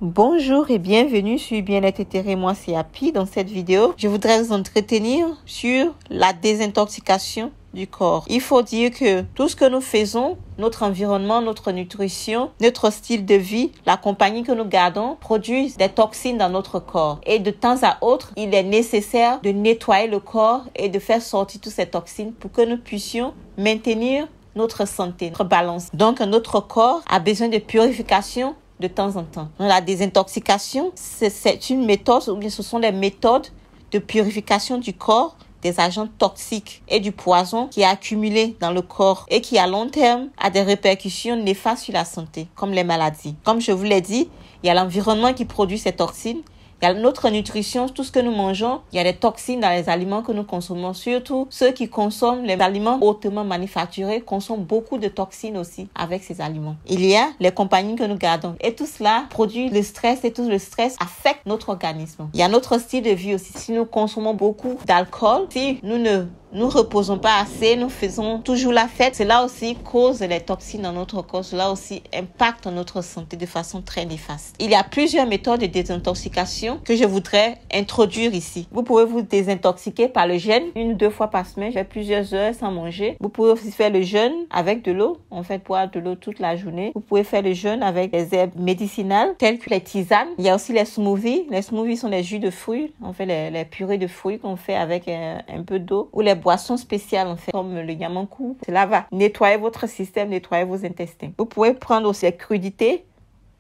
Bonjour et bienvenue sur Bien-être Éthéré. Moi c'est Happy. Dans cette vidéo, je voudrais vous entretenir sur la désintoxication du corps. Il faut dire que tout ce que nous faisons, notre environnement, notre nutrition, notre style de vie, la compagnie que nous gardons, produisent des toxines dans notre corps. Et de temps à autre, il est nécessaire de nettoyer le corps et de faire sortir toutes ces toxines pour que nous puissions maintenir notre santé, notre balance. Donc notre corps a besoin de purification de temps en temps. La désintoxication, c'est une méthode, ou bien ce sont des méthodes de purification du corps des agents toxiques et du poison qui est accumulé dans le corps et qui à long terme a des répercussions néfastes sur la santé, comme les maladies. Comme je vous l'ai dit, il y a l'environnement qui produit ces toxines. Il y a notre nutrition, tout ce que nous mangeons. Il y a des toxines dans les aliments que nous consommons. Surtout ceux qui consomment les aliments hautement manufacturés consomment beaucoup de toxines aussi avec ces aliments. Il y a les compagnies que nous gardons. Et tout cela produit le stress et tout le stress affecte notre organisme. Il y a notre style de vie aussi. Si nous consommons beaucoup d'alcool, si nous ne nous reposons pas assez, nous faisons toujours la fête, cela aussi cause les toxines dans notre corps, cela aussi impacte notre santé de façon très néfaste. Il y a plusieurs méthodes de désintoxication que je voudrais introduire ici. Vous pouvez vous désintoxiquer par le jeûne, 1 ou 2 fois par semaine, j'ai plusieurs heures sans manger. Vous pouvez aussi faire le jeûne avec de l'eau, en fait boire de l'eau toute la journée. Vous pouvez faire le jeûne avec des herbes médicinales telles que les tisanes. Il y a aussi les smoothies. Les smoothies sont des jus de fruits, en fait les purées de fruits qu'on fait avec un peu d'eau, ou les boissons spéciales en fait, comme le yamankou. Cela va nettoyer votre système, nettoyer vos intestins. Vous pouvez prendre aussi les crudités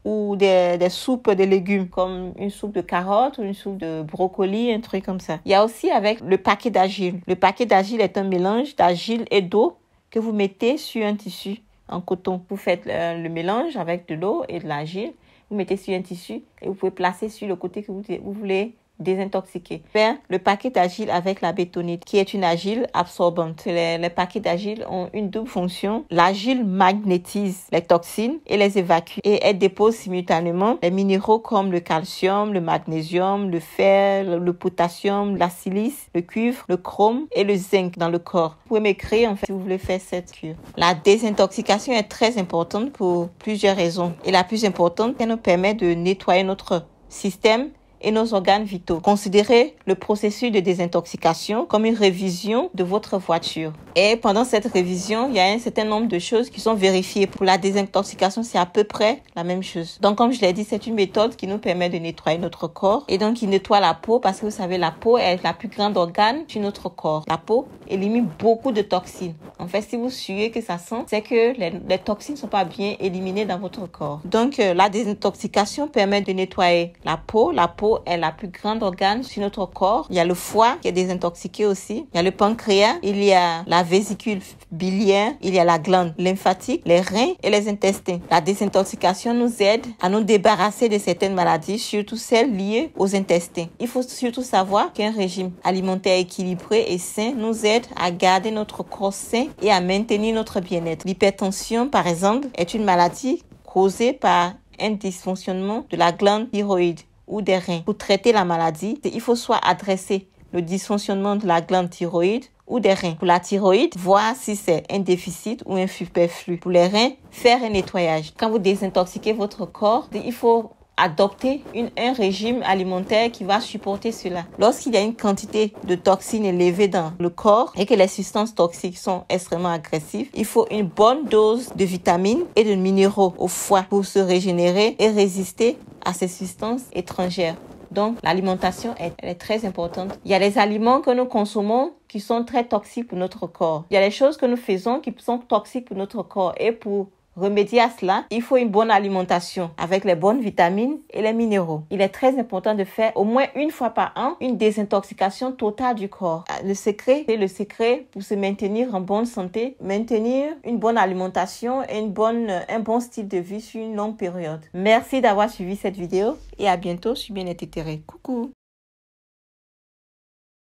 ou des soupes de légumes, comme une soupe de carottes ou une soupe de brocoli, un truc comme ça. Il y a aussi avec le paquet d'argile. Le paquet d'argile est un mélange d'argile et d'eau que vous mettez sur un tissu en coton. Vous faites le mélange avec de l'eau et de l'argile. Vous mettez sur un tissu et vous pouvez placer sur le côté que vous voulez désintoxiquer. Faire le paquet d'argile avec la bétonite, qui est une argile absorbante. Les paquets d'argile ont une double fonction. L'argile magnétise les toxines et les évacue. Et elle dépose simultanément les minéraux comme le calcium, le magnésium, le fer, le potassium, la silice, le cuivre, le chrome et le zinc dans le corps. Vous pouvez m'écrire en fait si vous voulez faire cette cure. La désintoxication est très importante pour plusieurs raisons. Et la plus importante, elle nous permet de nettoyer notre système et nos organes vitaux. Considérez le processus de désintoxication comme une révision de votre voiture. Et pendant cette révision, il y a un certain nombre de choses qui sont vérifiées. Pour la désintoxication, c'est à peu près la même chose. Donc, comme je l'ai dit, c'est une méthode qui nous permet de nettoyer notre corps. Et donc, il nettoie la peau parce que vous savez, la peau est la plus grande organe sur notre corps. La peau élimine beaucoup de toxines. En fait, si vous suez que ça sent, c'est que les toxines ne sont pas bien éliminées dans votre corps. Donc, la désintoxication permet de nettoyer la peau. La peau est la plus grande organe sur notre corps. Il y a le foie qui est désintoxiqué aussi. Il y a le pancréas. Il y a la vésicule biliaire. Il y a la glande lymphatique, les reins et les intestins. La désintoxication nous aide à nous débarrasser de certaines maladies, surtout celles liées aux intestins. Il faut surtout savoir qu'un régime alimentaire équilibré et sain nous aide à garder notre corps sain et à maintenir notre bien-être. L'hypertension, par exemple, est une maladie causée par un dysfonctionnement de la glande thyroïde ou des reins. Pour traiter la maladie, il faut soit adresser le dysfonctionnement de la glande thyroïde ou des reins. Pour la thyroïde, voir si c'est un déficit ou un superflu. Pour les reins, faire un nettoyage. Quand vous désintoxiquez votre corps, il faut adopter un régime alimentaire qui va supporter cela. Lorsqu'il y a une quantité de toxines élevée dans le corps et que les substances toxiques sont extrêmement agressives, il faut une bonne dose de vitamines et de minéraux au foie pour se régénérer et résister à ces substances étrangères. Donc, l'alimentation est très importante. Il y a les aliments que nous consommons qui sont très toxiques pour notre corps. Il y a les choses que nous faisons qui sont toxiques pour notre corps. Et pour remédier à cela, il faut une bonne alimentation avec les bonnes vitamines et les minéraux. Il est très important de faire au moins 1 fois par an une désintoxication totale du corps. Le secret pour se maintenir en bonne santé, maintenir une bonne alimentation et un bon style de vie sur une longue période. Merci d'avoir suivi cette vidéo et à bientôt sur Bien-être Éthéré. Coucou!